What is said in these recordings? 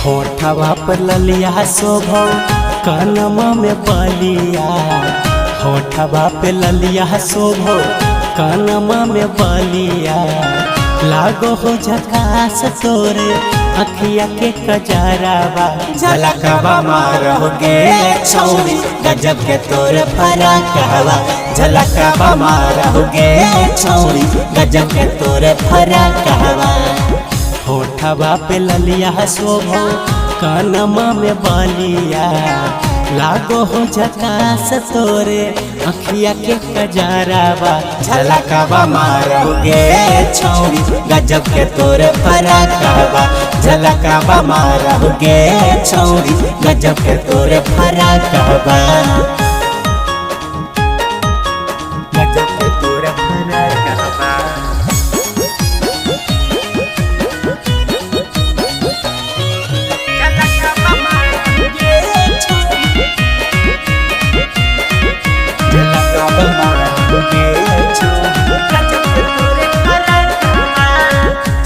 होठवा पर ललिया शोभो कानमा में बलिया। होठवा पे ललिया शोभो कानमा में बलिया। लागो हो झकास तोरे अखिया के कजरावा। झलकवा मारोगे छौरी गजब के तोरे फराकवा। झलकवा मारोगे छौरी गजब के तोरे फराकवा। होठवा पे ललिया शोभो कानमा में बलिया। लागो हो झकास तोरे अखिया के कजरावा। झलकवा मारोगे छौरी गजब के तोरे फराकवा। झलकवा मारोगे छौरी गजब के तोरे फराकवा। गजब के तोरे फराकवा।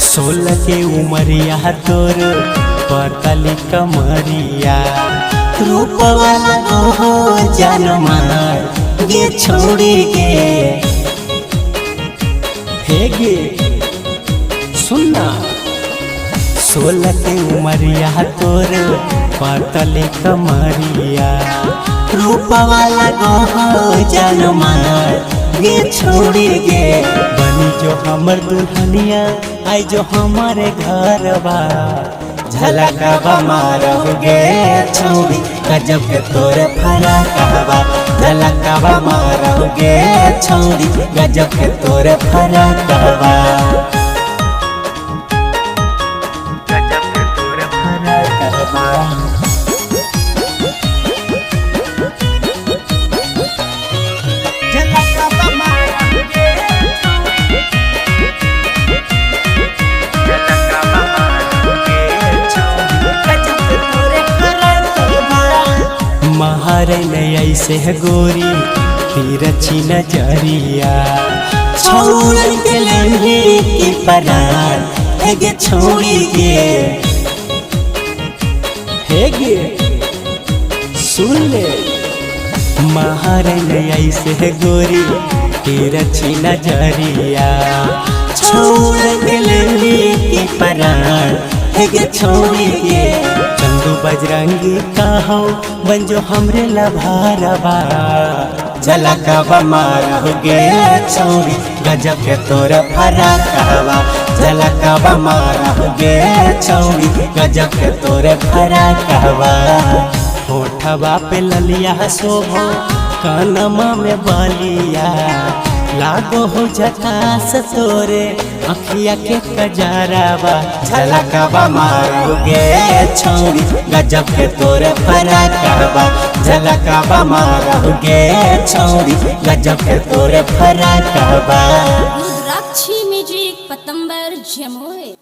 सोलह के उमरिया तोर पतली कमरिया। रूपवा हो जनमार गे छोड़ी गे। हे गे सुनना। सोलह के उमरिया तोर पतली कमरिया। रूपवा हो जनमार गे छोड़ी गे। बनी जो हमर दुल्हनिया आई जो हमारे घर बा। झलकवा मारोगे छौरी गजब के तोरे फराकवा। झलकवा मारोगे छौरी गजब के तोरे फराकवा। गजब के तोरे फराकवा। महारे में ऐसे है गोरी तिरछी नजरिया। छोड़ के लम्हे की परान है गे छोड़ी गे। हे गे सुन ले। महारे में ऐसे है गोरी तिरछी नजरिया। छोड़ के लम्हे की परान है गे छोड़ी गे। चंदू बजरंगी कहो बन जो हमरे लभारवा। झलकवा मारोगे छौरी गजब के तोरे फराकवा। झलकवा मारोगे छौरी गजब के तोरे फराकवा। होठवा पे ललिया शोभो कानमा में बलिया। लागो हो झकास तोरे अखिया के कजरावा। झलकवा मारोगे छौरी गजब के तोरे फराकवा। झलकवा मारोगे छौरी गजब के तोरे फराकवा। रुद्राक्षी म्यूजिक पतंबर जमुई।